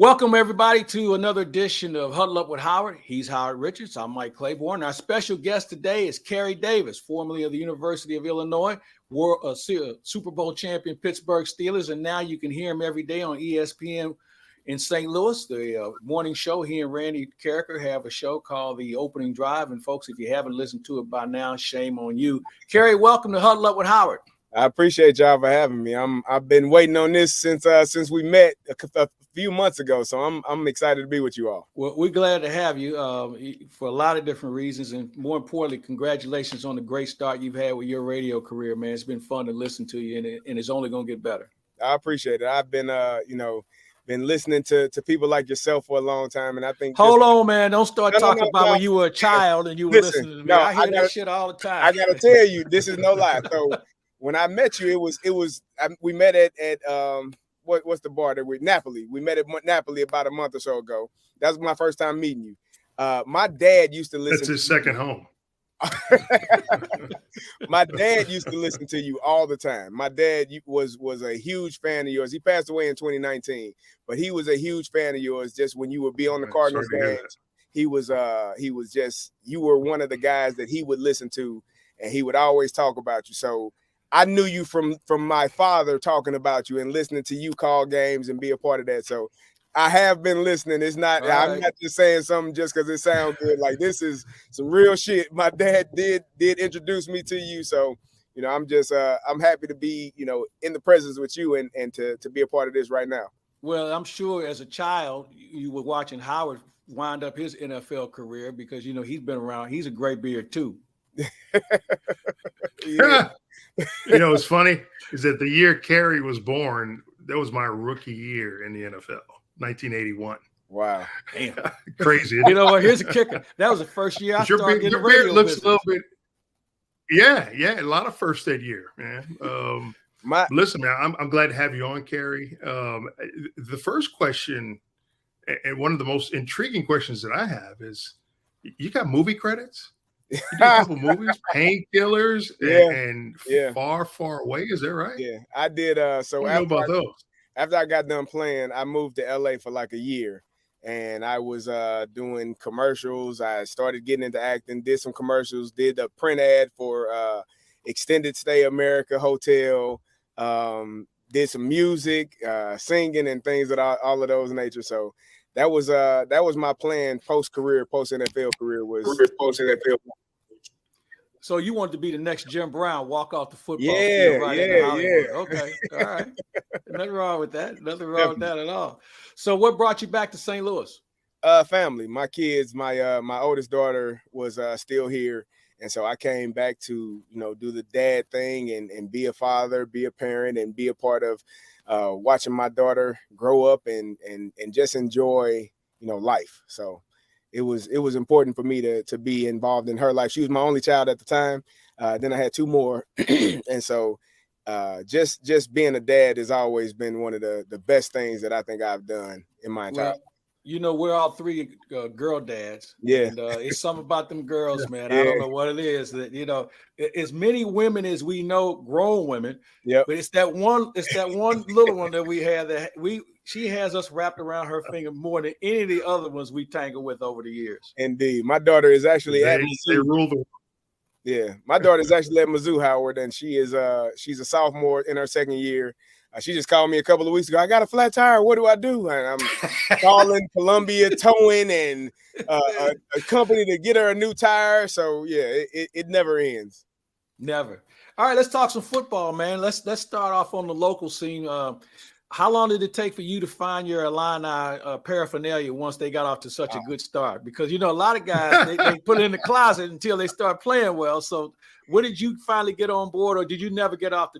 Welcome, everybody, to another edition of Huddle Up with Howard. He's Howard Richards. I'm Mike Claiborne. Our special guest today is Carey Davis, formerly of the University of Illinois, Super Bowl champion Pittsburgh Steelers, and now you can hear him every day on ESPN in St. Louis. The morning show, he and Randy Carricker have a show called The Opening Drive, and folks, if you haven't listened to it by now, shame on you. Carey, welcome to Huddle Up with Howard. I appreciate y'all for having me. I've been waiting on this since we met a few months ago, so I'm excited to be with you all. Well, we're glad to have you for a lot of different reasons, and more importantly, congratulations on the great start you've had with your radio career, man. It's been fun to listen to you, and it's only going to get better. I appreciate it. I've been been listening to people like yourself for a long time, and I think hold on, man, don't start talking about when you were a child and you were listening to me. I hear that shit all the time. I gotta tell you, this is no lie. So when I met you, we met at what's the bar that Napoli. We met at Napoli about a month or so ago. That was my first time meeting you. My dad used to listen. That's his second home. My dad used to listen to you all the time. My dad was a huge fan of yours. He passed away in 2019, but he was a huge fan of yours. Just when you would be on the Cardinals games, he was just, you were one of the guys that he would listen to, and he would always talk about you. So I knew you from my father talking about you and listening to you call games and be a part of that. So I have been listening. It's not, I'm not just saying something just because it sounds good. Like, this is some real shit. My dad did introduce me to you. So, I'm just, I'm happy to be, in the presence with you and to be a part of this right now. Well, I'm sure as a child, you were watching Howard wind up his NFL career because, he's been around. He's a great beard too. Yeah. What's funny is that the year Carey was born, that was my rookie year in the NFL, 1981. Wow. Damn. Crazy. You know what? Here's a kicker. That was the first year I started in the radio looks business. A little bit. Yeah. A lot of first that year, man. Listen, man, I'm glad to have you on, Carey. The first question, and one of the most intriguing questions that I have is, you got movie credits? You did a couple movies, Painkillers, and Far, Far Away. Is that right? Yeah, I did. So after I got done playing, I moved to LA for like a year, and I was doing commercials. I started getting into acting, did some commercials, did a print ad for Extended Stay America Hotel, did some music, singing, and things of all of those nature. So that was my plan post NFL career was post NFL. So you wanted to be the next Jim Brown, walk off the football field right into Hollywood. Yeah. Okay, all right. Nothing wrong with that. Nothing wrong with that at all. So what brought you back to St. Louis? Family, my kids, my oldest daughter was still here. And so I came back to, do the dad thing and be a father, be a parent, and be a part of watching my daughter grow up and just enjoy, life. So it was important for me to be involved in her life. She was my only child at the time. Then I had two more. And so just being a dad has always been one of the best things that I think I've done in my entire life. We're all three girl dads. Yeah. And it's something about them girls, man. I don't know what it is that, as many women as we know, grown women. Yeah. But it's that one little one that we have that she has us wrapped around her finger more than any of the other ones we tangled with over the years. Indeed. My daughter is actually at Mizzou. Yeah. My daughter is actually at Mizzou, Howard, and she's a sophomore in her second year. She just called me a couple of weeks ago. I got a flat tire. What do I do? And I'm calling Columbia Towing and a company to get her a new tire. So yeah, it never ends. Never. All right, let's talk some football, man. Let's start off on the local scene. How long did it take for you to find your Illini paraphernalia once they got off to such a good start? Because, a lot of guys, they put it in the closet until they start playing well. So when did you finally get on board, or did you never get off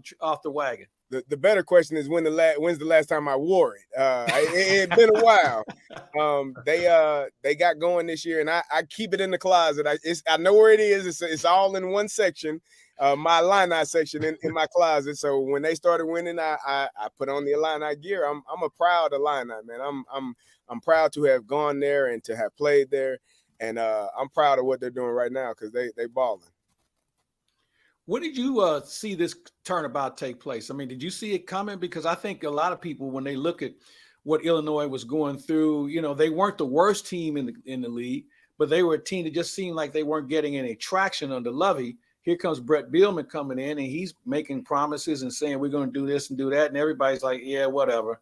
the wagon? The better question is when's the last time I wore it? It had been a while. They got going this year, and I keep it in the closet. I know where it is. It's all in one section. My Illini section in my closet. So when they started winning, I put on the Illini gear. I'm a proud Illini, man. I'm proud to have gone there and to have played there, and I'm proud of what they're doing right now because they balling. When did you see this turnabout take place? I mean, did you see it coming? Because I think a lot of people, when they look at what Illinois was going through. You know, they weren't the worst team in the league, but they were a team that just seemed like they weren't getting any traction under Lovey. Here comes Brett Bielema coming in, and he's making promises and saying, we're going to do this and do that. And everybody's like, yeah, whatever.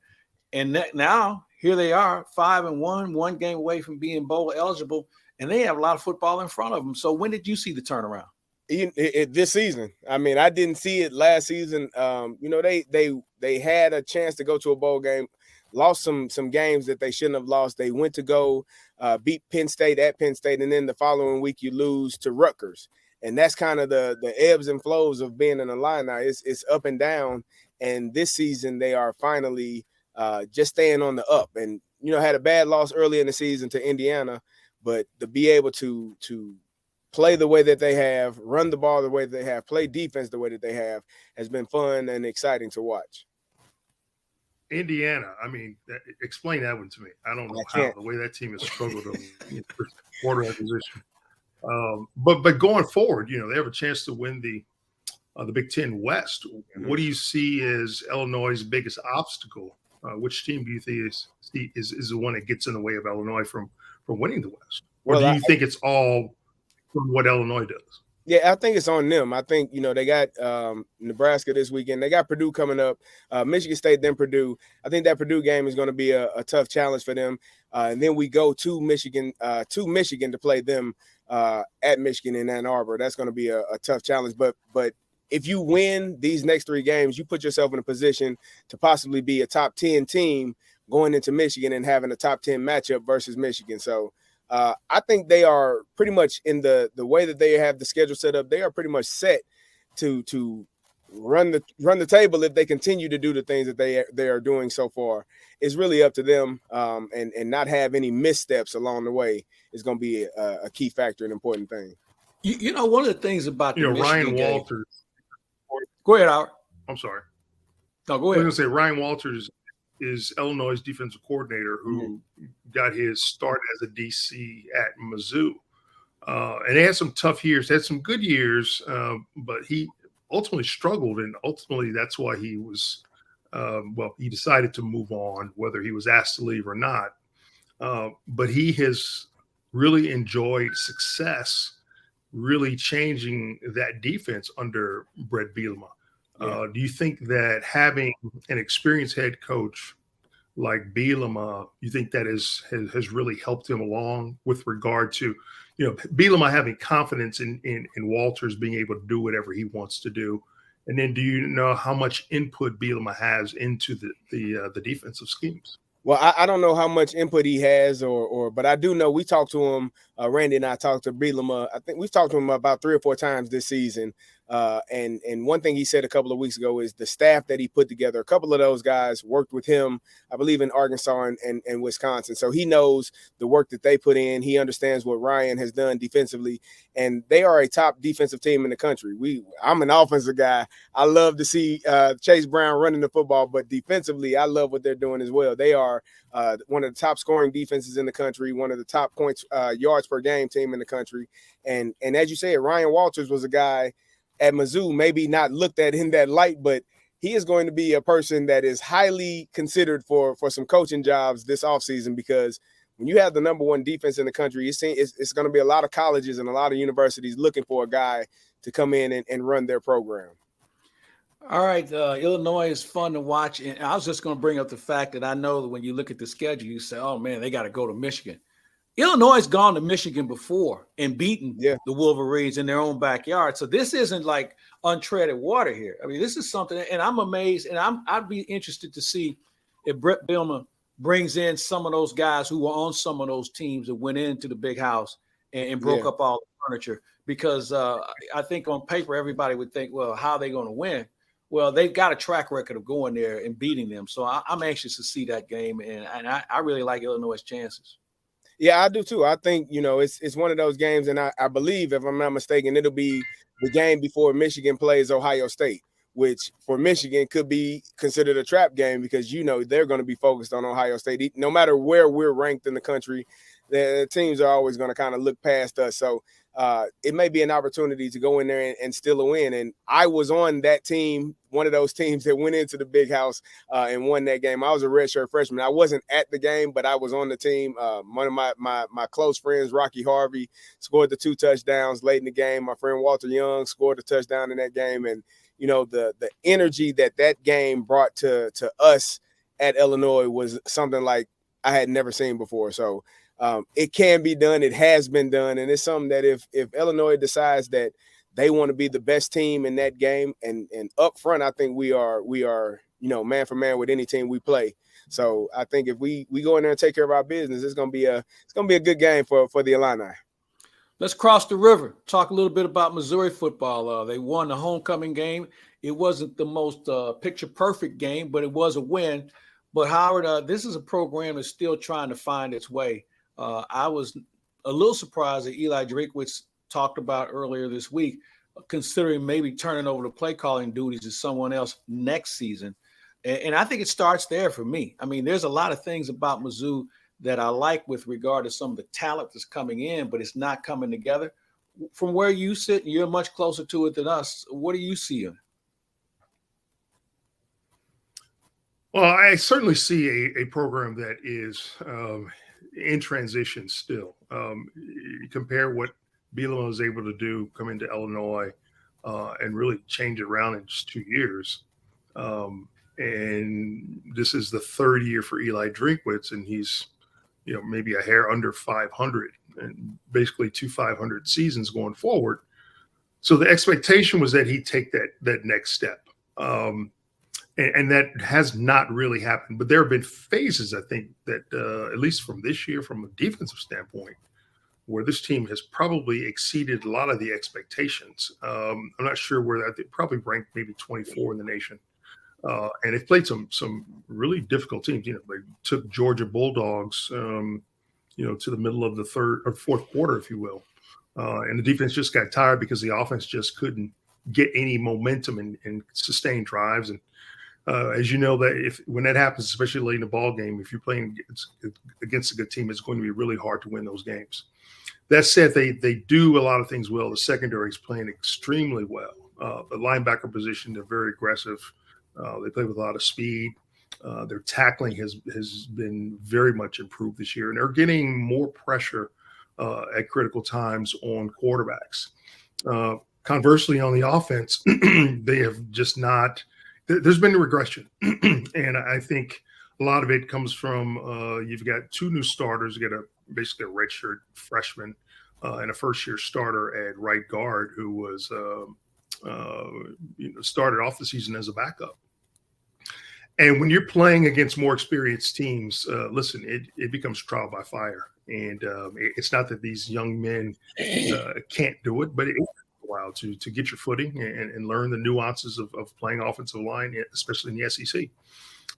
And now here they are, 5-1, 1 game away from being bowl eligible, and they have a lot of football in front of them. So when did you see the turnaround? This season. I mean, I didn't see it last season. You know, they had a chance to go to a bowl game, lost some games that they shouldn't have lost. They went to go beat Penn State at Penn State, and then the following week you lose to Rutgers. And that's kind of the ebbs and flows of being an Illini. It's up and down. And this season they are finally just staying on the up. And, you know, had a bad loss early in the season to Indiana, but to be able to play the way that they have, run the ball the way that they have, play defense the way that they have, has been fun and exciting to watch. Indiana, I mean, explain that one to me. I don't know how the way that team has struggled in quarterback position. But going forward, you know, they have a chance to win the Big Ten West. Mm-hmm. What do you see as Illinois' biggest obstacle? Which team do you think is the one that gets in the way of Illinois from winning the West? Or do you think it's all from what Illinois does? Yeah, I think it's on them. I think, you know, they got Nebraska this weekend. They got Purdue coming up, Michigan State, then Purdue. I think that Purdue game is going to be a tough challenge for them. And then we go to Michigan to play them at Michigan in Ann Arbor. That's going to be a tough challenge. But if you win these next 3 games, you put yourself in a position to possibly be a top 10 team going into Michigan and having a top 10 matchup versus Michigan. So I think they are pretty much in the way that they have the schedule set up. They are pretty much set to run the table if they continue to do the things that they are doing so far. It's really up to them, and not have any missteps along the way is going to be a key factor, an important thing. You know, one of the things about Ryan Walters. Go ahead, Howard. I'm sorry. No, go ahead. I was going to say Ryan Walters is Illinois' defensive coordinator who got his start as a DC at Mizzou. And they had some tough years. They had some good years, but he ultimately struggled, and ultimately that's why he was he decided to move on, whether he was asked to leave or not. But he has really enjoyed success, really changing that defense under Brett Bielema. Do you think that having an experienced head coach like Bielema, you think that has really helped him along with regard to, you know, Bielema having confidence in Walters being able to do whatever he wants to do? And then do you know how much input Bielema has into the defensive schemes? Well, I don't know how much input he has, but I do know we talked to him. Randy and I talked to Bielema. I think we've talked to him about 3 or 4 times this season. And one thing he said a couple of weeks ago is the staff that he put together, a couple of those guys worked with him, I believe, in Arkansas and Wisconsin. So he knows the work that they put in. He understands what Ryan has done defensively, and they are a top defensive team in the country. I'm an offensive guy. I love to see Chase Brown running the football, but defensively, I love what they're doing as well. They are one of the top scoring defenses in the country, one of the top points, yards per game team in the country. And as you said, Ryan Walters was a guy at Mizzou, maybe not looked at in that light, but he is going to be a person that is highly considered for some coaching jobs this offseason, because when you have the number 1 defense in the country, it's going to be a lot of colleges and a lot of universities looking for a guy to come in and run their program. All right. Illinois is fun to watch. And I was just going to bring up the fact that I know that when you look at the schedule, you say, oh, man, they got to go to Michigan. Illinois has gone to Michigan before and beaten the Wolverines in their own backyard. So this isn't like untreaded water here. I mean, this is something, and I'm amazed, and I'd be interested to see if Brett Bielema brings in some of those guys who were on some of those teams that went into the big house and broke up all the furniture. Because I think on paper, everybody would think, well, how are they going to win? Well, they've got a track record of going there and beating them. So I'm anxious to see that game, and I really like Illinois' chances. Yeah, I do too. I think, you know, it's one of those games, and I believe, if I'm not mistaken, it'll be the game before Michigan plays Ohio State, which for Michigan could be considered a trap game, because, you know, they're going to be focused on Ohio State. No matter where we're ranked in the country, The teams are always going to kind of look past us. So it may be an opportunity to go in there and steal a win. And I was on that team, one of those teams that went into the big house and won that game. I was a redshirt freshman. I wasn't at the game, but I was on the team. One of my close friends, Rocky Harvey, scored the 2 touchdowns late in the game. My friend Walter Young scored a touchdown in that game. And, the energy that game brought to us at Illinois was something like I had never seen before. So it can be done. It has been done. And it's something that if Illinois decides that they want to be the best team in that game and up front, I think we are, man for man with any team we play. So I think if we go in there and take care of our business, it's going to be a good game for the Illini. Let's cross the river. Talk a little bit about Missouri football. They won the homecoming game. It wasn't the most picture-perfect game, but it was a win. But, Howard, this is a program that's still trying to find its way. I was a little surprised that Eli Drinkwitz talked about earlier this week, considering maybe turning over the play-calling duties to someone else next season. And I think it starts there for me. I mean, there's a lot of things about Mizzou that I like with regard to some of the talent that's coming in, but it's not coming together. From where you sit, and you're much closer to it than us, what do you see? Well, I certainly see a program that is in transition still. You compare what Bielema was able to do come into Illinois and really change it around in just 2 years. And this is the third year for Eli Drinkwitz, and he's maybe a hair under 500 and basically 2 500 seasons going forward. So the expectation was that he'd take that next step. And that has not really happened. But there have been phases, I think, that at least from this year, from a defensive standpoint, where this team has probably exceeded a lot of the expectations. I'm not sure where they probably ranked maybe 24 in the nation. And they've played some really difficult teams. They took Georgia Bulldogs, to the middle of the third or fourth quarter, if you will. And the defense just got tired because the offense just couldn't get any momentum and sustain drives. And as you know, that when that happens, especially late in the ball game, if you're playing against a good team, it's going to be really hard to win those games. That said, they do a lot of things well. The secondary is playing extremely well. The linebacker position, they're very aggressive. They play with a lot of speed. Their tackling has been very much improved this year, and they're getting more pressure at critical times on quarterbacks. Conversely, on the offense, they have just not. There's been a regression, and I think a lot of it comes from you've got 2 new starters. You got basically a redshirt freshman and a first-year starter at right guard who was started off the season as a backup. And when you're playing against more experienced teams, listen, it becomes trial by fire. And it's not that these young men can't do it, but it takes a while to get your footing and learn the nuances of playing offensive line, especially in the SEC.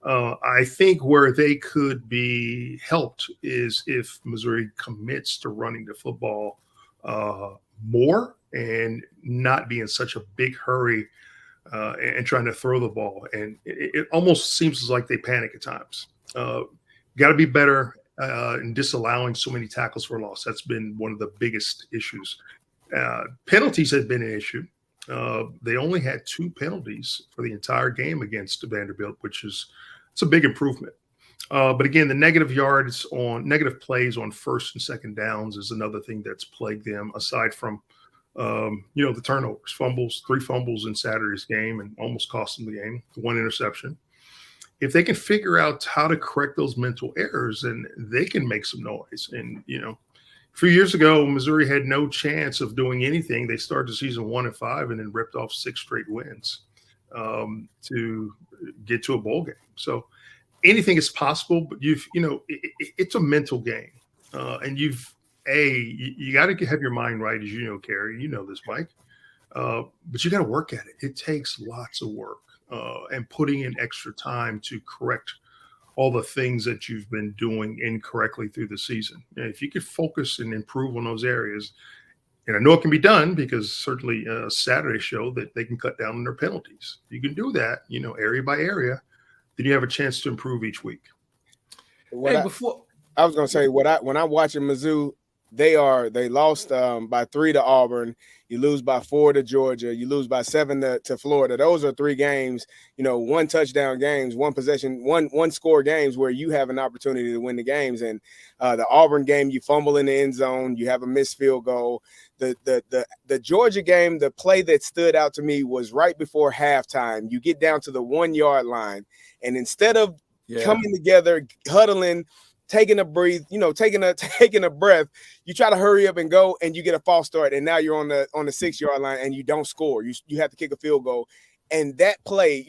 I think where they could be helped is if Missouri commits to running the football more and not be in such a big hurry and trying to throw the ball. And it almost seems like they panic at times. Got to be better in disallowing so many tackles for loss. That's been one of the biggest issues. Penalties have been an issue. They only had 2 penalties for the entire game against Vanderbilt, it's a big improvement. But again, the negative plays on first and second downs is another thing that's plagued them, aside from the turnovers, 3 fumbles in Saturday's game and almost cost them the game, 1 interception. If they can figure out how to correct those mental errors, then they can make some noise. And, a few years ago, Missouri had no chance of doing anything. They started the season 1-5 and then ripped off 6 straight wins to get to a bowl game. So anything is possible, but it's a mental game. And you got to have your mind right, as you know, Carey. You know this, Mike. But you got to work at it. It takes lots of work and putting in extra time to correct all the things that you've been doing incorrectly through the season. And if you could focus and improve on those areas, and I know it can be done because certainly Saturday showed that they can cut down on their penalties. You can do that, area by area. Then you have a chance to improve each week. Hey, I was gonna say when I'm watching Mizzou, they lost by 3 to Auburn. You lose by 4 to Georgia. You lose by 7 to Florida. Those are 3 games, one touchdown games, one possession, one score games where you have an opportunity to win the games. And the Auburn game, you fumble in the end zone. You have a missed field goal. The Georgia game, the play that stood out to me was right before halftime. You get down to the 1 yard line, and instead of coming together, huddling, taking a breath, taking a breath, you try to hurry up and go, and you get a false start, and now you're on the 6 yard line and you don't score. You have to kick a field goal. And that play,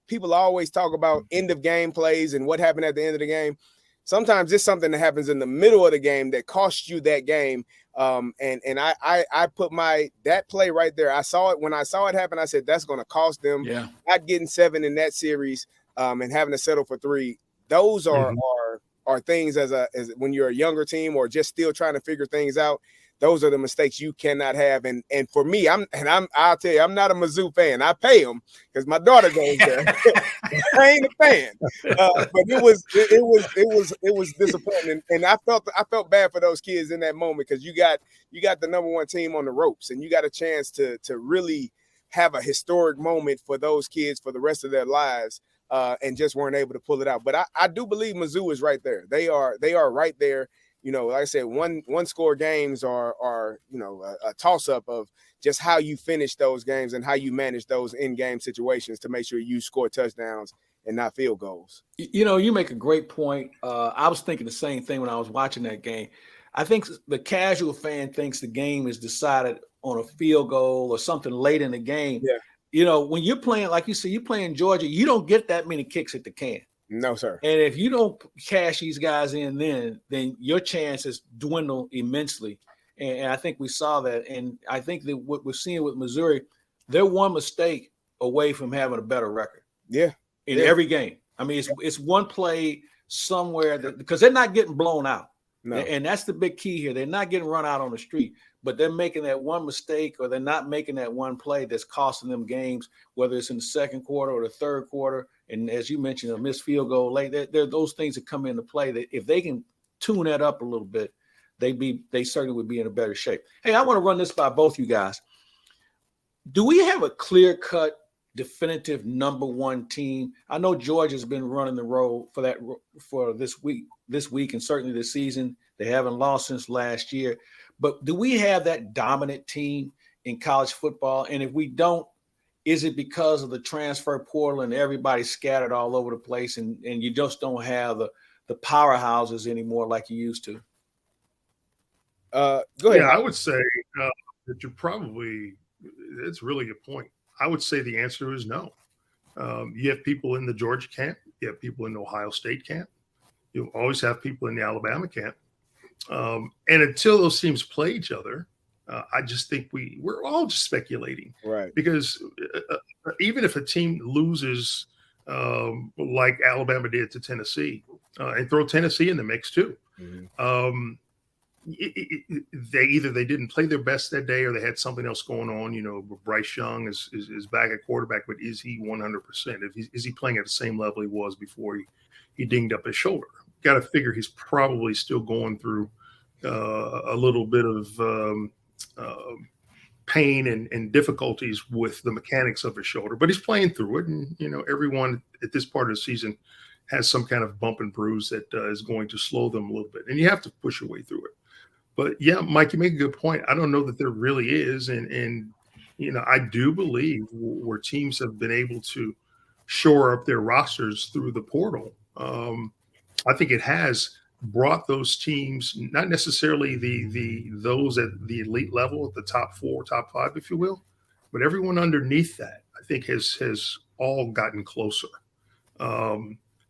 people always talk about end of game plays and what happened at the end of the game. Sometimes it's something that happens in the middle of the game that costs you that game. And I put that play right there. I saw it when I saw it happen. I said that's going to cost them. Not getting 7 in that series and having to settle for 3. Those are things as when you're a younger team or just still trying to figure things out. Those are the mistakes you cannot have. And for me, I'll tell you, I'm not a Mizzou fan. I pay them because my daughter goes there. I ain't a fan, but it was disappointing. And I felt bad for those kids in that moment because you got the number 1 team on the ropes, and you got a chance to really have a historic moment for those kids for the rest of their lives. And just weren't able to pull it out. But I do believe Mizzou is right there. They are right there. Like I said, one score games are a toss up of just how you finish those games and how you manage those in-game situations to make sure you score touchdowns and not field goals. You make a great point. I was thinking the same thing when I was watching that game. I think the casual fan thinks the game is decided on a field goal or something late in the game. Yeah. When you're playing, like you said, you're playing Georgia, you don't get that many kicks at the can. No, sir. And if you don't cash these guys in then your chances dwindle immensely. And I think we saw that. And I think that what we're seeing with Missouri, they're one mistake away from having a better record. Yeah. In every game. I mean, it's one play somewhere because they're not getting blown out. No. And that's the big key here. They're not getting run out on the street, but they're making that one mistake or they're not making that one play that's costing them games, whether it's in the second quarter or the third quarter. And as you mentioned, a missed field goal late, there are those things that come into play that if they can tune that up a little bit, they certainly would be in a better shape. Hey, I want to run this by both you guys. Do we have a clear-cut, definitive number 1 team? I know Georgia's been running the role for this week and certainly this season. They haven't lost since last year. But do we have that dominant team in college football? And if we don't, is it because of the transfer portal and everybody scattered all over the place and you just don't have the powerhouses anymore like you used to? Go ahead. Yeah, I would say that it's really a point. I would say the answer is no. You have people in the Georgia camp. You have people in the Ohio State camp. You always have people in the Alabama camp. And until those teams play each other, I just think we're all just speculating. Right. Because even if a team loses like Alabama did to Tennessee, and throw Tennessee in the mix too, they didn't play their best that day or they had something else going on. Bryce Young is back at quarterback, but is he 100%? Is he playing at the same level he was before he dinged up his shoulder? Got to figure he's probably still going through a little bit of pain and difficulties with the mechanics of his shoulder, but he's playing through it. And, everyone at this part of the season has some kind of bump and bruise that is going to slow them a little bit. And you have to push your way through it. But yeah, Mike, you make a good point. I don't know that there really is. And I do believe where teams have been able to shore up their rosters through the portal, I think it has brought those teams, not necessarily those at the elite level, at the top 4, top 5, if you will, but everyone underneath that, I think has all gotten closer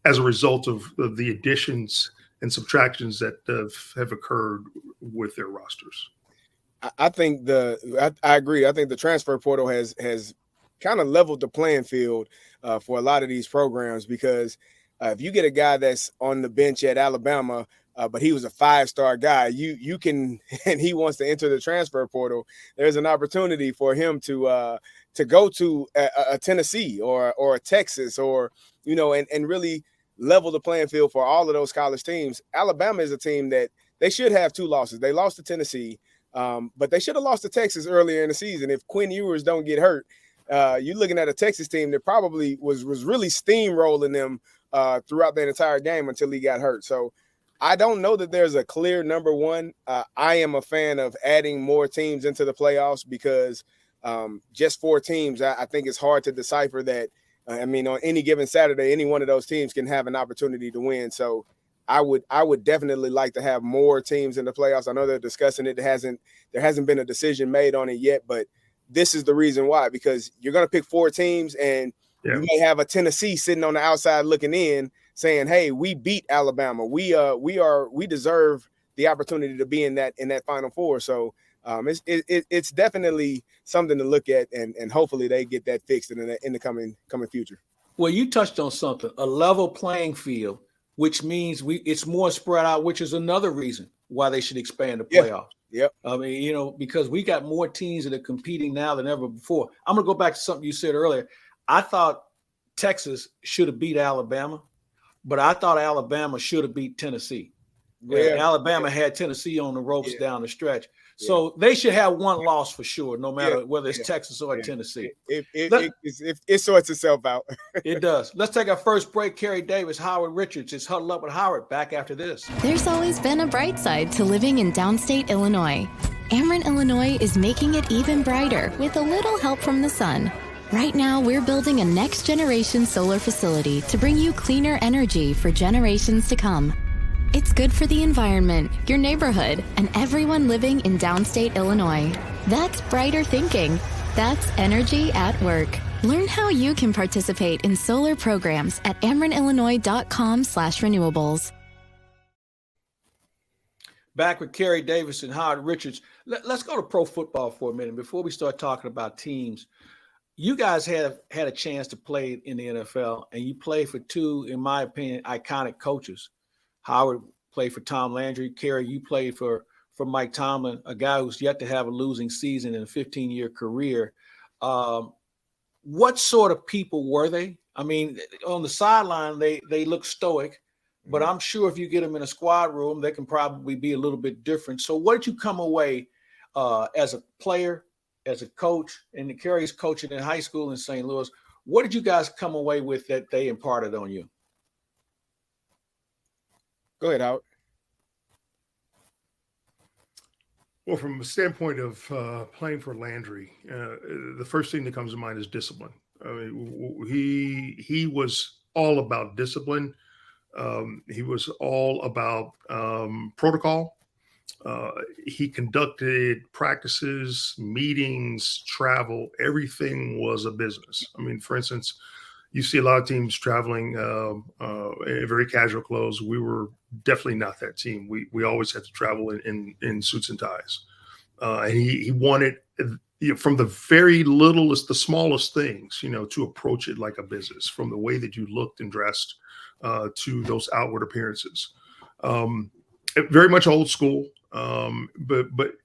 as a result of the additions and subtractions that have occurred with their rosters. I think I agree. I think the transfer portal has kind of leveled the playing field for a lot of these programs because if you get a guy that's on the bench at Alabama, but he was a 5-star guy, you can, and he wants to enter the transfer portal, there's an opportunity for him to go to a Tennessee or a Texas or, and really level the playing field for all of those college teams. Alabama is a team that they should have 2 losses. They lost to Tennessee, but they should have lost to Texas earlier in the season. If Quinn Ewers don't get hurt, you're looking at a Texas team that probably was really steamrolling them throughout the entire game until he got hurt. So I don't know that there's a clear number one. I am a fan of adding more teams into the playoffs because just 4 teams, I think it's hard to decipher that. I mean, on any given Saturday, any one of those teams can have an opportunity to win. So I would definitely like to have more teams in the playoffs. I know they're discussing it. There hasn't been a decision made on it yet, but this is the reason why, because you're going to pick 4 teams and you may have a Tennessee sitting on the outside looking in saying, hey, we beat Alabama. We deserve the opportunity to be in that Final Four. So it's definitely something to look at, and hopefully they get that fixed in the coming future. Well, you touched on something, a level playing field, which means it's more spread out, which is another reason why they should expand the playoffs. Yep. I mean, because we got more teams that are competing now than ever before. I'm going to go back to something you said earlier. I thought Texas should have beat Alabama, but I thought Alabama should have beat Tennessee. Yeah. Alabama had Tennessee on the ropes down the stretch. So they should have 1 loss for sure, no matter whether it's Texas or Tennessee. It sorts itself out. It does. Let's take our first break. Carey Davis, Howard Richards is Huddle Up with Howard. Back after this. There's always been a bright side to living in downstate Illinois. Ameren, Illinois is making it even brighter with a little help from the sun. Right now, we're building a next-generation solar facility to bring you cleaner energy for generations to come. It's good for the environment, your neighborhood, and everyone living in downstate Illinois. That's brighter thinking. That's energy at work. Learn how you can participate in solar programs at amerenillinois.com/renewables. Back with Carey Davis and Howard Richards. Let's go to pro football for a minute before we start talking about teams. You guys have had a chance to play in the NFL, and you play for 2, in my opinion, iconic coaches. Howard played for Tom Landry. Carey, you played for Mike Tomlin, a guy who's yet to have a losing season in a 15-year career. What sort of people were they? I mean, on the sideline, they look stoic, but I'm sure if you get them in a squad room, they can probably be a little bit different. So what did you come away as a player, as a coach, and Carey's coaching in high school in St. Louis? What did you guys come away with that they imparted on you? Go ahead, Howard. Well, from a standpoint of playing for Landry, the first thing that comes to mind is discipline. I mean, he was all about discipline. He was all about protocol. He conducted practices, meetings, travel. Everything was a business. I mean, for instance, you see a lot of teams traveling in very casual clothes. We were definitely not that team. We always had to travel in suits and ties. And he wanted, from the very littlest, the smallest things, to approach it like a business, from the way that you looked and dressed to those outward appearances. Very much old school. But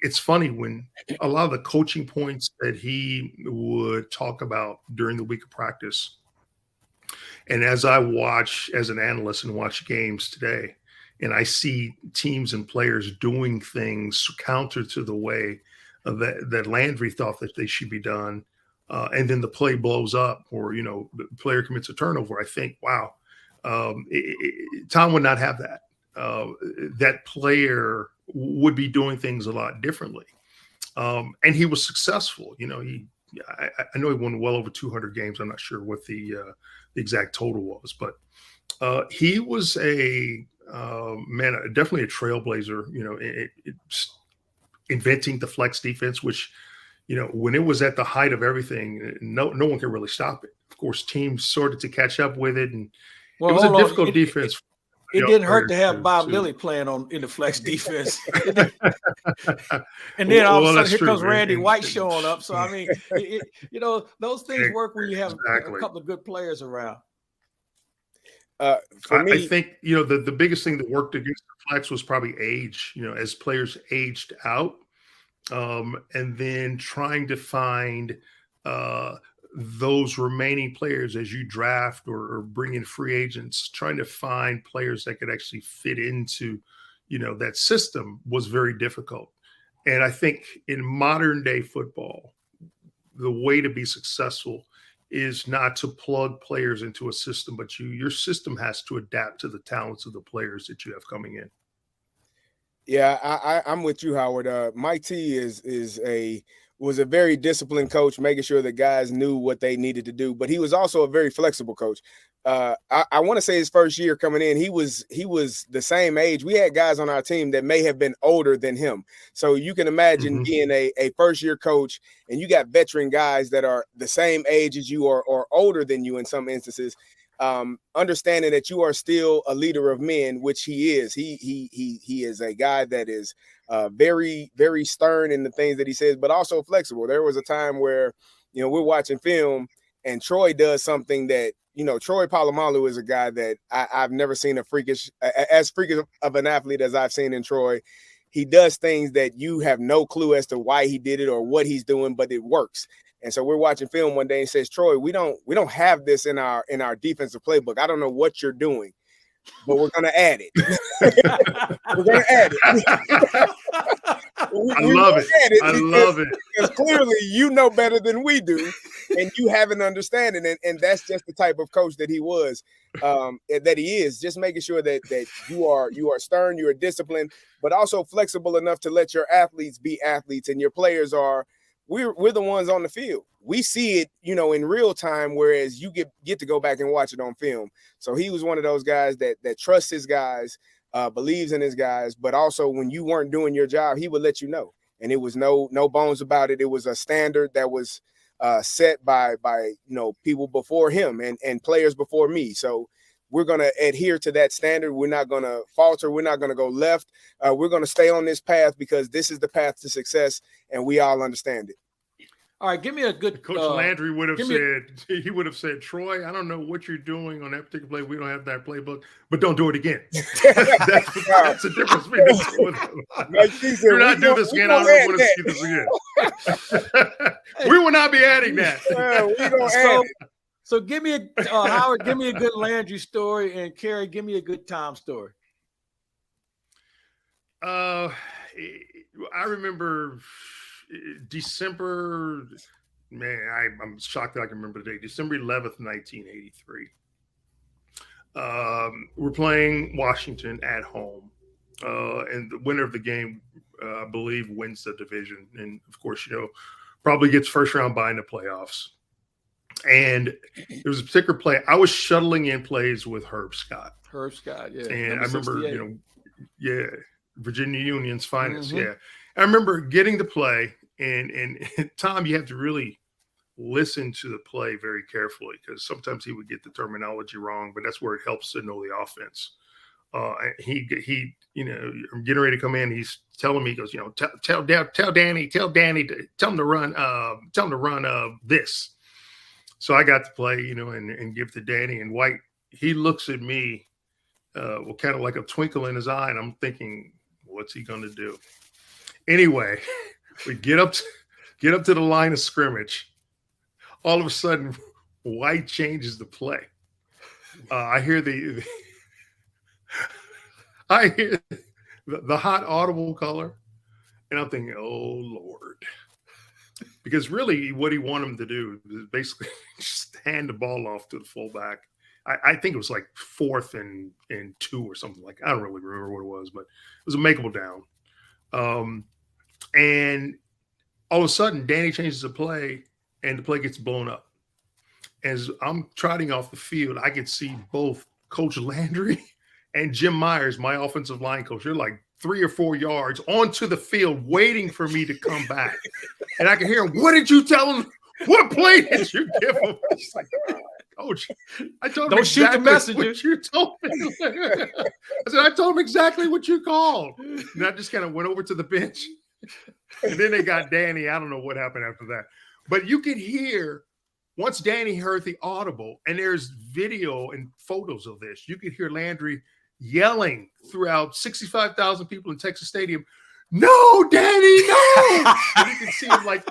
it's funny when a lot of the coaching points that he would talk about during the week of practice, and as I watch as an analyst and watch games today, and I see teams and players doing things counter to the way that Landry thought that they should be done, and then the play blows up, or the player commits a turnover, I think, wow, Tom would not have that. That player would be doing things a lot differently. And he was successful. I know he won well over 200 games. I'm not sure what the exact total was, but he was definitely a trailblazer, inventing the flex defense, which, when it was at the height of everything, no one could really stop it. Of course, teams started to catch up with it, and it was a difficult defense. It didn't hurt to have Bob Lilly playing in the flex defense. And then all of a sudden, here comes Randy White showing up. So, I mean, those things work when you have a couple of good players around. For me, I think, the biggest thing that worked against the flex was probably age, as players aged out, and then trying to find those remaining players as you draft or bring in free agents, trying to find players that could actually fit into, that system was very difficult. And I think in modern day football, the way to be successful is not to plug players into a system, but your system has to adapt to the talents of the players that you have coming in. Yeah, I'm with you, Howard. Mike T was a very disciplined coach, making sure that guys knew what they needed to do. But he was also a very flexible coach. I want to say his first year coming in, he was the same age. We had guys on our team that may have been older than him. So you can imagine being a first year coach, and you got veteran guys that are the same age as you or older than you in some instances. Understanding that you are still a leader of men, which he is. He is a guy that is very, very stern in the things that he says, but also flexible. There was a time where, we're watching film and Troy does something that, Troy Polamalu is a guy that I've never seen as freakish of an athlete as I've seen in Troy. He does things that you have no clue as to why he did it or what he's doing, but it works. And so we're watching film one day and says, Troy, we don't have this in our defensive playbook. I don't know what you're doing, but we're going to add it. We're going to add it. I love it. Because clearly you know better than we do, and you have an understanding. And that's just the type of coach that he was, that he is. Just making sure that you are stern, you are disciplined, but also flexible enough to let your athletes be athletes, and your players are. We're the ones on the field. We see it, in real time, whereas you get to go back and watch it on film. So he was one of those guys that trusts his guys, believes in his guys, but also when you weren't doing your job, he would let you know. And it was no bones about it. It was a standard that was set by people before him and players before me. So we're going to adhere to that standard. We're not going to falter. We're not going to go left. We're going to stay on this path because this is the path to success, and we all understand it. All right, give me a good Coach Landry would have said, Troy, I don't know what you're doing on that particular play. We don't have that playbook, but don't do it again. That's the difference between the two of them. You're not doing this again. I don't want to see this again. We will not be adding that. We don't add it. So give me Howard, give me a good Landry story, and Carey, give me a good Tom story. I remember December, I'm shocked that I can remember the date, December 11th, 1983. We're playing Washington at home, and the winner of the game, I believe, wins the division. And, of course, probably gets first round bye in the playoffs. And there was a particular play. I was shuttling in plays with Herb Scott. Yeah. And I remember, Virginia Union's finest. Yeah. I remember getting the play, and Tom, you have to really listen to the play very carefully because sometimes he would get the terminology wrong, but that's where it helps to know the offense. He I'm getting ready to come in. He's telling me, he goes, tell Danny, tell him to run this. So I got to play, and give to Danny, and White, he looks at me with kind of like a twinkle in his eye, and I'm thinking, what's he going to do? Anyway, we get up to the line of scrimmage. All of a sudden, White changes the play. I hear the hot audible color, and I'm thinking, oh Lord. Because really what he wanted him to do is basically just hand the ball off to the fullback. I think it was like 4th and 2 or something like that. I don't really remember what it was, but it was a makeable down. And all of a sudden, Danny changes the play, and the play gets blown up. As I'm trotting off the field, I can see both Coach Landry and Jim Myers, my offensive line coach. They're like 3 or 4 yards onto the field waiting for me to come back. And I can hear him, what did you tell him? What play did you give him? It's like, Coach, I told him don't shoot the messenger. What you told me. I said, I told him exactly what you called. And I just kind of went over to the bench. And then they got Danny. I don't know what happened after that. But you could hear, once Danny heard the audible, and there's video and photos of this, you could hear Landry yelling throughout 65,000 people in Texas Stadium, no, Danny, no. And you can see him like,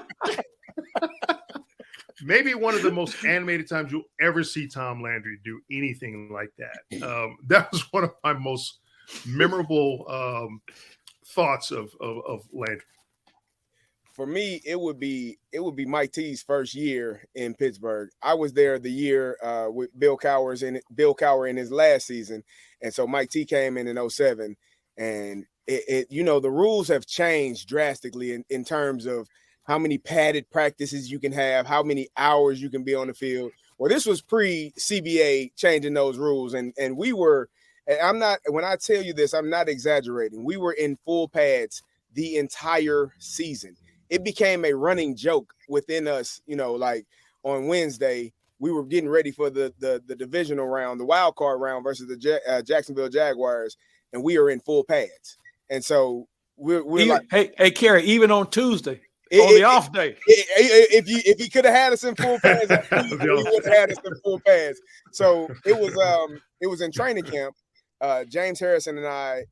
maybe one of the most animated times you'll ever see Tom Landry do anything like that. That was one of my most memorable thoughts of Landry. For me, it would be Mike T's first year in Pittsburgh. I was there the year with Bill Cowher in his last season, and so Mike T came in 2007, and the rules have changed drastically in terms of how many padded practices you can have, how many hours you can be on the field. Well, this was pre-CBA changing those rules, and we were. And when I tell you this, I'm not exaggerating. We were in full pads the entire season. It became a running joke within us, like on Wednesday, we were getting ready for the divisional round, the wild card round versus the Jacksonville Jaguars, and we are in full pads. And so we're like, hey, Carey, even on Tuesday, on the off day, if he could have had us in full pads, he would have had us in full pads. So it was in training camp. James Harrison and I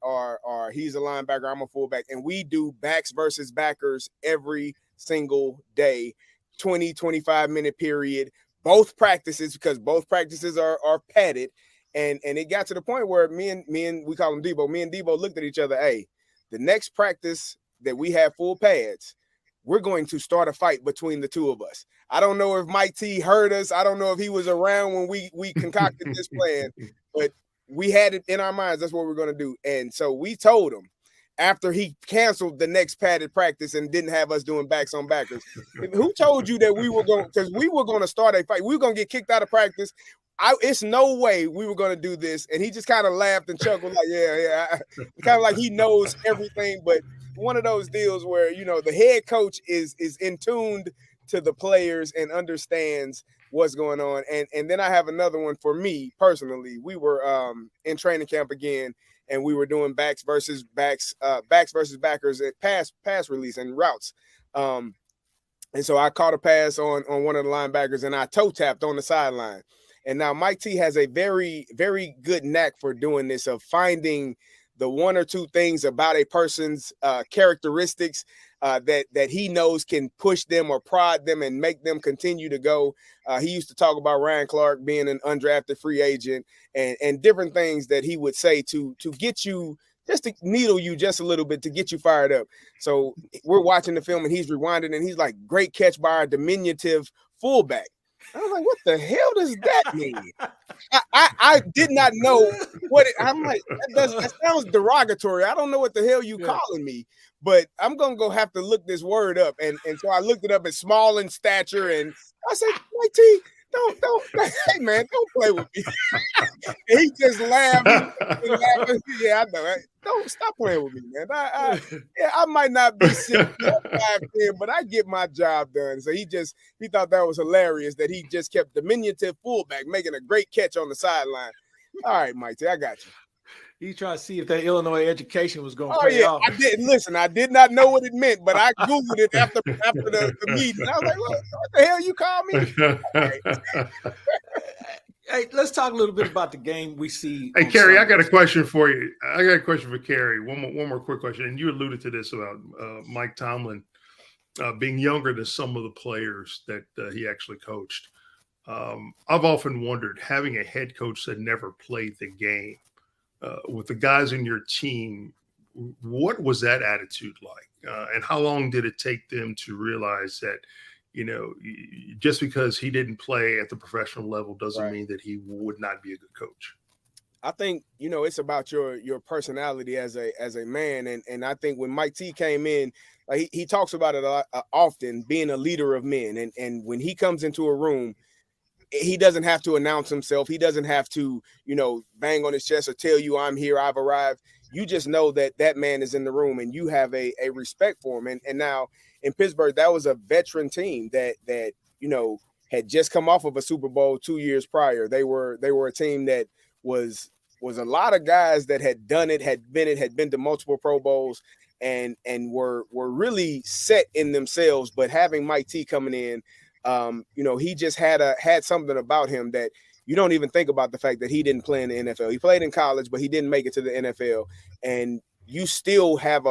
he's a linebacker, I'm a fullback, and we do backs versus backers every single day, 20-25 minute period, both practices, because both practices are padded. And it got to the point where me and we call him Debo, me and Debo looked at each other. Hey, the next practice that we have full pads, we're going to start a fight between the two of us. I don't know if Mike T heard us. I don't know if he was around when we concocted this plan, but we had it in our minds. That's what we're going to do. And so we told him after he canceled the next padded practice and didn't have us doing backs on backers, who told you that we were going, because we were going to start a fight. We were going to get kicked out of practice. It's no way we were going to do this. And he just kind of laughed and chuckled like, yeah. Kind of like he knows everything. But one of those deals where, the head coach is in tuned to the players and understands what's going on. And then I have another one for me personally. We were in training camp again, and we were doing backs versus backers at pass release and routes. And so I caught a pass on one of the linebackers, and I toe tapped on the sideline. And now Mike T has a very, very good knack for doing this, of finding the one or two things about a person's characteristics that he knows can push them or prod them and make them continue to go. He used to talk about Ryan Clark being an undrafted free agent and different things that he would say to get you, just to needle you just a little bit to get you fired up. So we're watching the film and he's rewinding and he's like, great catch by our diminutive fullback. I was like, what the hell does that mean? I did not know what I'm like. That sounds derogatory. I don't know what the hell you calling me, but I'm going to have to look this word up. And so I looked it up as small in stature. And I said, Mike T, don't, hey man, don't play with me. And he just laughed. Yeah, I know. Right? Don't stop playing with me, man. I might not be 6'5", but I get my job done. So he thought that was hilarious that he just kept diminutive fullback making a great catch on the sideline. All right, Mike T, I got you. He's trying to see if that Illinois education was going to pay off. I didn't listen. I did not know what it meant, but I Googled it after the meeting. I was like, what the hell you call me? Hey, let's talk a little bit about the game we see. Hey, Carey, I got a question for you. I got a question for Carey. One more quick question. And you alluded to this about Mike Tomlin being younger than some of the players that he actually coached. I've often wondered, having a head coach that never played the game, with the guys in your team, what was that attitude like? And how long did it take them to realize that, just because he didn't play at the professional level doesn't mean that he would not be a good coach? I think, it's about your personality as a man. And I think when Mike T came in, like he talks about it a lot, often, being a leader of men. And when he comes into a room, he doesn't have to announce himself. He doesn't have to, bang on his chest or tell you I'm here, I've arrived. You just know that man is in the room and you have a respect for him. And now in Pittsburgh, that was a veteran team that had just come off of a Super Bowl 2 years prior. They were a team that was a lot of guys that had done it, had been to multiple Pro Bowls and were really set in themselves. But having Mike T coming in, he just had something about him that you don't even think about, the fact that he didn't play in the NFL. He played in college, but he didn't make it to the NFL. And you still have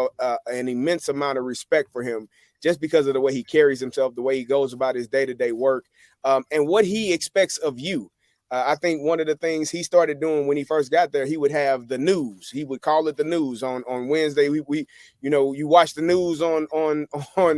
an immense amount of respect for him just because of the way he carries himself, the way he goes about his day-to-day work, and what he expects of you. I think one of the things he started doing when he first got there, he would have the news. He would call it the news on Wednesday. We you watch the news on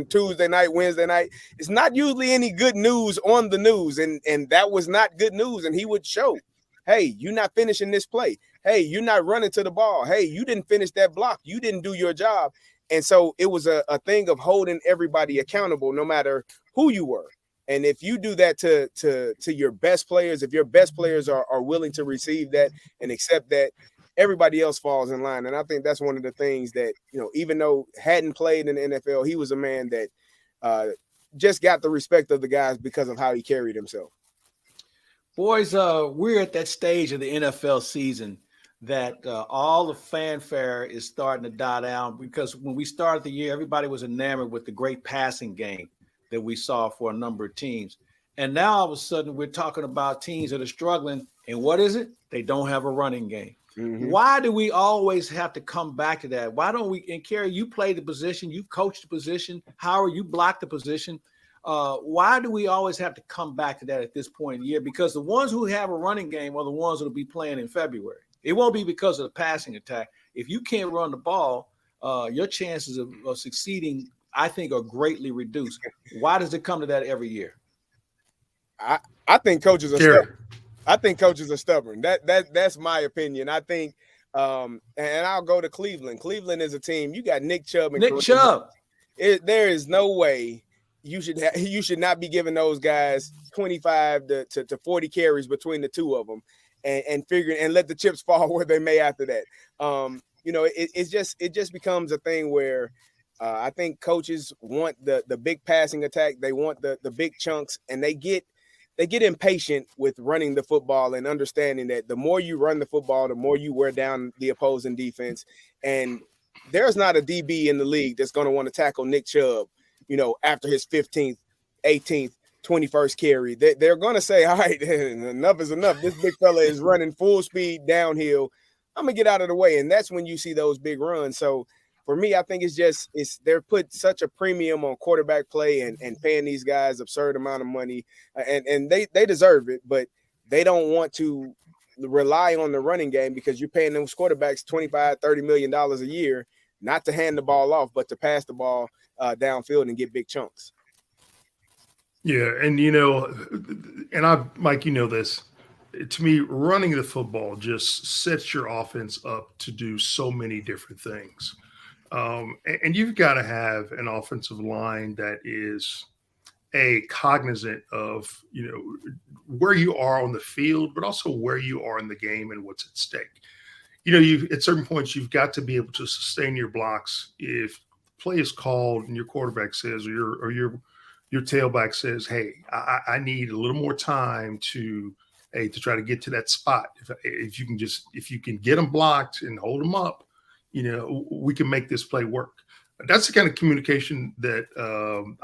Tuesday night, Wednesday night. It's not usually any good news on the news, and that was not good news. And he would show, hey, you're not finishing this play. Hey, you're not running to the ball. Hey, you didn't finish that block. You didn't do your job. And so it was a thing of holding everybody accountable, no matter who you were. And if you do that to your best players, if your best players are willing to receive that and accept that, everybody else falls in line. And I think that's one of the things that, even though hadn't played in the NFL, he was a man that just got the respect of the guys because of how he carried himself. Boys, we're at that stage of the NFL season that all the fanfare is starting to die down, because when we started the year, everybody was enamored with the great passing game that we saw for a number of teams. And now all of a sudden we're talking about teams that are struggling. And what is it? They don't have a running game. Mm-hmm. Why do we always have to come back to that? Why don't we, and Carey, you played the position, you coached the position, Howard, you blocked the position. Why do we always have to come back to that at this point in the year? Because the ones who have a running game are the ones that will be playing in February. It won't be because of the passing attack. If you can't run the ball, your chances of succeeding, I think, are greatly reduced. Why does it come to that every year? I think coaches are stubborn. I think coaches are stubborn. That's my opinion. I think, and I'll go to Cleveland. Cleveland is a team. You got Nick Chubb and Nick Chubb. There is no way you should not be giving those guys 25 to 40 carries between the two of them, and figuring and let the chips fall where they may after that. It just becomes a thing where. I think coaches want the big passing attack. They want the big chunks, and they get impatient with running the football and understanding that the more you run the football, the more you wear down the opposing defense. And there's not a DB in the league that's going to want to tackle Nick Chubb, after his 15th, 18th, 21st carry. They're going to say, all right, enough is enough. This big fella is running full speed downhill. I'm going to get out of the way. And that's when you see those big runs. So, for me, I think they're put such a premium on quarterback play and paying these guys absurd amount of money, and they deserve it, but they don't want to rely on the running game because you're paying those quarterbacks $25-30 million a year, not to hand the ball off, but to pass the ball downfield and get big chunks. Yeah, and Mike, this. To me, running the football just sets your offense up to do so many different things. And you've got to have an offensive line that is cognizant of, where you are on the field, but also where you are in the game and what's at stake. At certain points, you've got to be able to sustain your blocks. If play is called and your quarterback says, or your tailback says, hey, I need a little more time to try to get to that spot. If you can get them blocked and hold them up, we can make this play work. That's the kind of communication that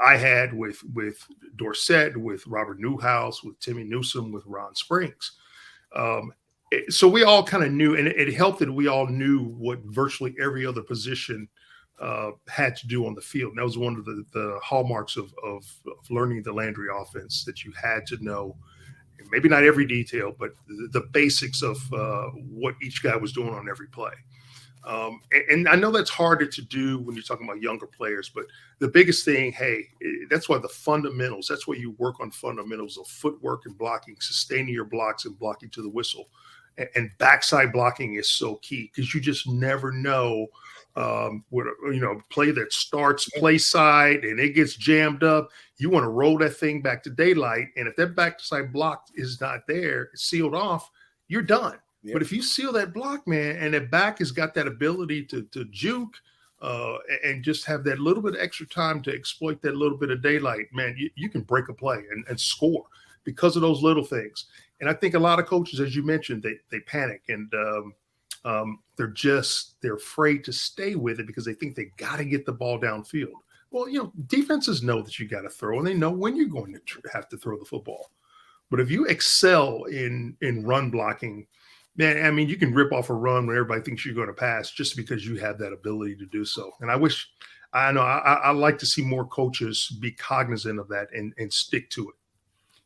I had with Dorsett, with Robert Newhouse, with Timmy Newsome, with Ron Springs. So we all kind of knew, and it helped that we all knew what virtually every other position had to do on the field. And that was one of the hallmarks of learning the Landry offense, that you had to know, maybe not every detail, but the basics of what each guy was doing on every play. And I know that's harder to do when you're talking about younger players, but the biggest thing, that's why the fundamentals, that's why you work on fundamentals of footwork and blocking, sustaining your blocks and blocking to the whistle. And backside blocking is so key, because you just never know play that starts play side and it gets jammed up. You want to roll that thing back to daylight. And if that backside block is not there, it's sealed off, you're done. Yep. But if you seal that block, man, and that back has got that ability to juke and just have that little bit of extra time to exploit that little bit of daylight, man, you can break a play and score because of those little things. And I think a lot of coaches, as you mentioned, they panic and they're afraid to stay with it because they think they got to get the ball downfield. Well, defenses know that you got to throw, and they know when you're going to have to throw the football. But if you excel in run blocking, Man, I mean, you can rip off a run when everybody thinks you're going to pass just because you have that ability to do so. And I like to see more coaches be cognizant of that and stick to it.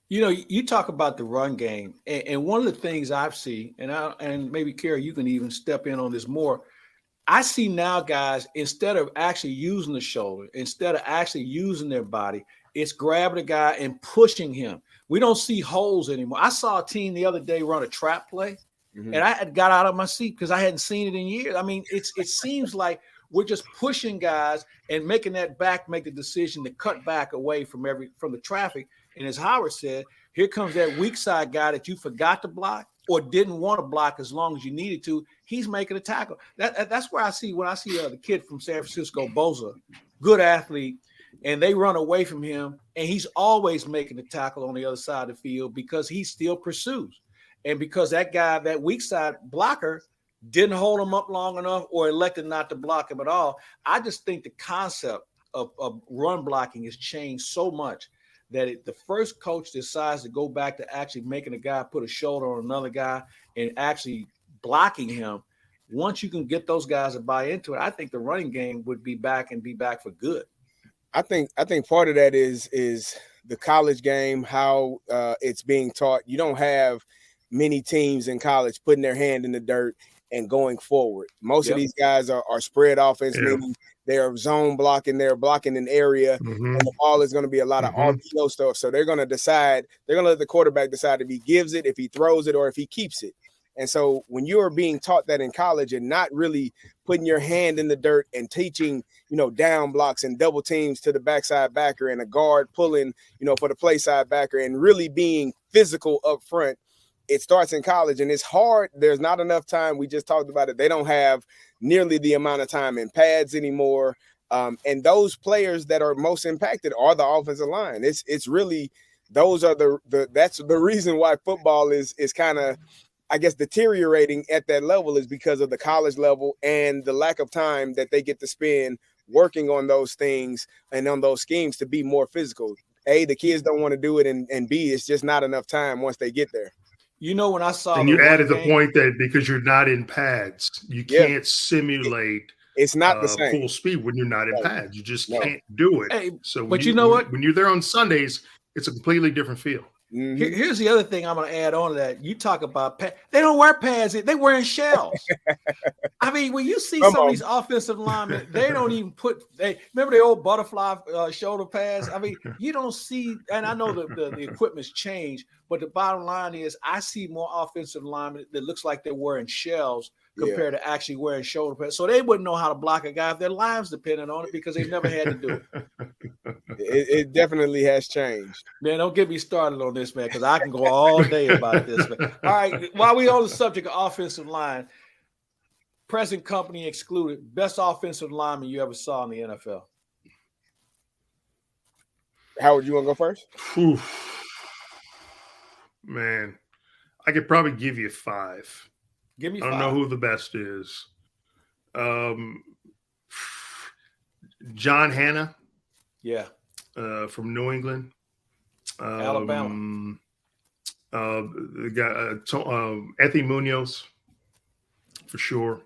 You know, you talk about the run game, and one of the things I've seen, and maybe Carey, you can even step in on this more. I see now guys, instead of actually using the shoulder, instead of actually using their body, it's grabbing a guy and pushing him. We don't see holes anymore. I saw a team the other day run a trap play, and I had got out of my seat because I hadn't seen it in years. I mean, it seems like we're just pushing guys and making that back make the decision to cut back away from the traffic. And as Howard said, here comes that weak side guy that you forgot to block or didn't want to block as long as you needed to. He's making a tackle. That's where I see the kid from San Francisco, Bosa, good athlete, and they run away from him, and he's always making the tackle on the other side of the field because he still pursues. And because that guy, that weak side blocker, didn't hold him up long enough or elected not to block him at all. I just think the concept of run blocking has changed so much that the first coach decides to go back to actually making a guy put a shoulder on another guy and actually blocking him. Once you can get those guys to buy into it, I think the running game would be back for good. I think part of that is the college game, how it's being taught. You don't have many teams in college putting their hand in the dirt and going forward. Most of these guys are spread offense, meaning they are zone blocking, they're blocking an area, and the ball is going to be a lot of RPO stuff. So they're going to let the quarterback decide if he gives it, if he throws it, or if he keeps it. And so when you are being taught that in college and not really putting your hand in the dirt and teaching, down blocks and double teams to the backside backer and a guard pulling, for the play side backer and really being physical up front, it starts in college, and it's hard. There's not enough time. We just talked about it. They don't have nearly the amount of time in pads anymore. And those players that are most impacted are the offensive line. It's really, those are that's the reason why football is kind of, I guess, deteriorating at that level, is because of the college level and the lack of time that they get to spend working on those things and on those schemes to be more physical. A, the kids don't want to do it, and B, it's just not enough time once they get there. When I saw, and you added the point that because you're not in pads, you can't simulate. It's not the same full speed when you're not in pads. You just can't do it. Hey, so, but you know what? When you're there on Sundays, it's a completely different feel. Here's the other thing I'm going to add on to that. You talk about pads. They don't wear pads. They're wearing shells. I mean, when you see some of these offensive linemen, they don't even remember the old butterfly shoulder pads? I mean, you don't see, and I know the equipment's changed, but the bottom line is I see more offensive linemen that looks like they're wearing shells compared to actually wearing shoulder pads. So they wouldn't know how to block a guy if their lives depended on it because they've never had to do it. It definitely has changed. Man, don't get me started on this, man, because I can go all day about this, man. All right, while we're on the subject of offensive line, present company excluded, best offensive lineman you ever saw in the NFL? Howard, you want to go first? Man, I could probably give you 5. Give me 5. I don't know who the best is. John Hanna. Yeah. From New England. Alabama. The guy, Ethy Munoz, for sure.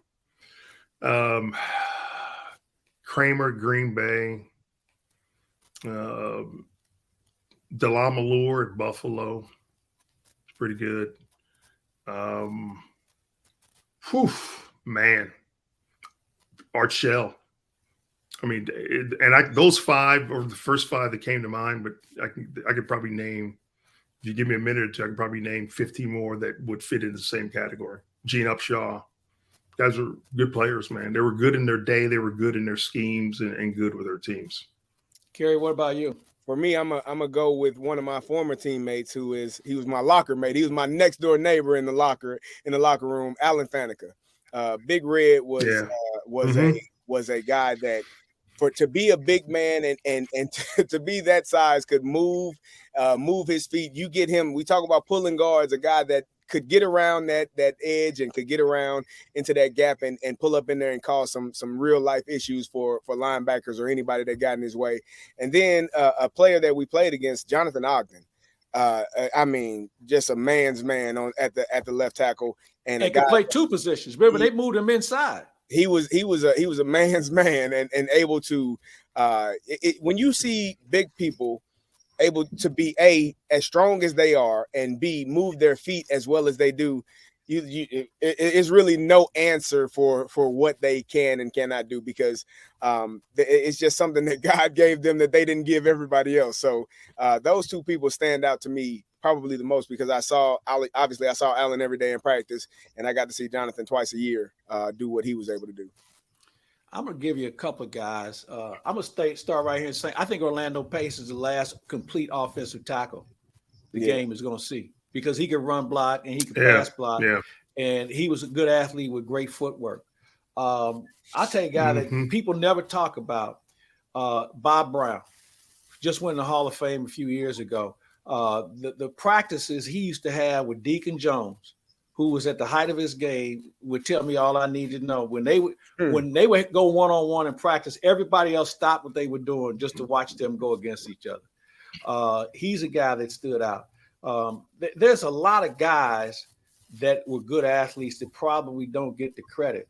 Kramer, Green Bay. Delamalure at Buffalo. It's pretty good. Man. Art Shell. I mean, those 5 or the first 5 that came to mind, but I could probably name, if you give me a minute or two, I could probably name 15 more that would fit in the same category. Gene Upshaw. Guys are good players, man. They were good in their day. They were good in their schemes and good with their teams. Carey, what about you? For me, I'm a go with one of my former teammates he was my locker mate. He was my next door neighbor in the locker room, Alan Faneca. Big Red was a guy that, to be a big man and to be that size, could move his feet. You get him. We talk about pulling guards, a guy that could get around that edge and could get around into that gap and pull up in there and cause some real life issues for linebackers or anybody that got in his way. And then a player that we played against, Jonathan Ogden. I mean, just a man's man at the left tackle, and could play two positions. Remember, they moved him inside. He was a man's man, and able to when you see big people able to be as strong as they are, and B, move their feet as well as they do, it's really no answer for what they can and cannot do, because it's just something that God gave them that they didn't give everybody else. So those two people stand out to me probably the most, because I saw Allen every day in practice, and I got to see Jonathan twice a year do what he was able to do. I'm going to give you a couple of guys. I'm going to start right here and say, I think Orlando Pace is the last complete offensive tackle the game is going to see, because he can run block and he can pass block. Yeah. And he was a good athlete with great footwork. I'll tell you a guy that people never talk about, Bob Brown. Just went in the Hall of Fame a few years ago. The practices he used to have with Deacon Jones, who was at the height of his game, would tell me all I needed to know. When they would go one-on-one in practice, everybody else stopped what they were doing just to watch them go against each other. He's a guy that stood out. There's a lot of guys that were good athletes that probably don't get the credit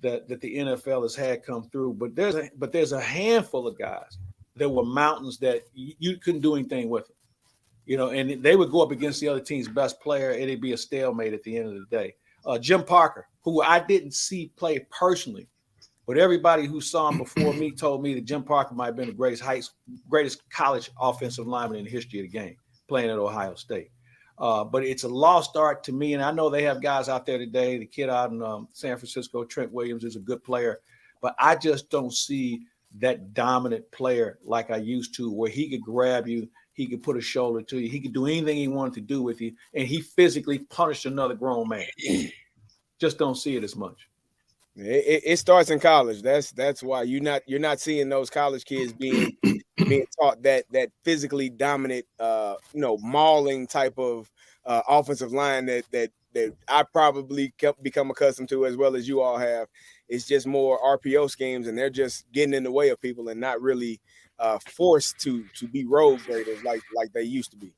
that the NFL has had come through. But there's a handful of guys that were mountains that you couldn't do anything with them. You know, and they would go up against the other team's best player, and it'd be a stalemate at the end of the day. Jim Parker, who I didn't see play personally, but everybody who saw him before me told me that Jim Parker might have been the greatest college offensive lineman in the history of the game, playing at Ohio State. But it's a lost art to me, and I know they have guys out there today. The kid out in San Francisco, Trent Williams, is a good player, but I just don't see that dominant player like I used to, where he could grab you, he could put a shoulder to you, he could do anything he wanted to do with you, and he physically punished another grown man. Just don't see it as much. It starts in college. That's why you're not seeing those college kids being taught that physically dominant, mauling type of offensive line that I probably become accustomed to, as well as you all have. It's just more RPO schemes, and they're just getting in the way of people and not really forced to be road graders like they used to be.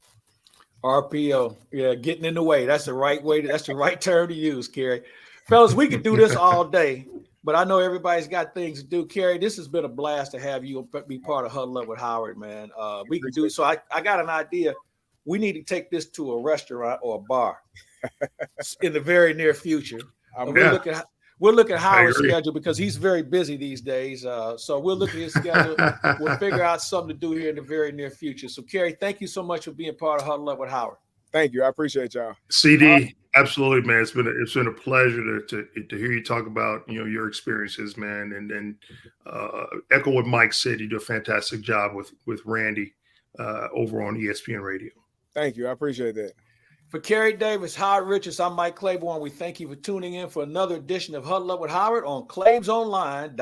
RPO, yeah, getting in the way. That's the right way. That's the right term to use, Carey. Fellas, we could do this all day, but I know everybody's got things to do. Carey, this has been a blast to have you be part of Huddle Up with Howard, man. We could do it. So I got an idea. We need to take this to a restaurant or a bar in the very near future. We'll look at Howard's schedule, because he's very busy these days. So we'll look at his schedule. We'll figure out something to do here in the very near future. So, Carey, thank you so much for being part of Huddle Up with Howard. Thank you. I appreciate y'all. CD, absolutely, man. It's been a pleasure to hear you talk about your experiences, man, and echo what Mike said. You do a fantastic job with Randy over on ESPN Radio. Thank you. I appreciate that. For Carey Davis, Howard Richards, I'm Mike Claiborne. We thank you for tuning in for another edition of Huddle Up with Howard on ClaibsOnline.com.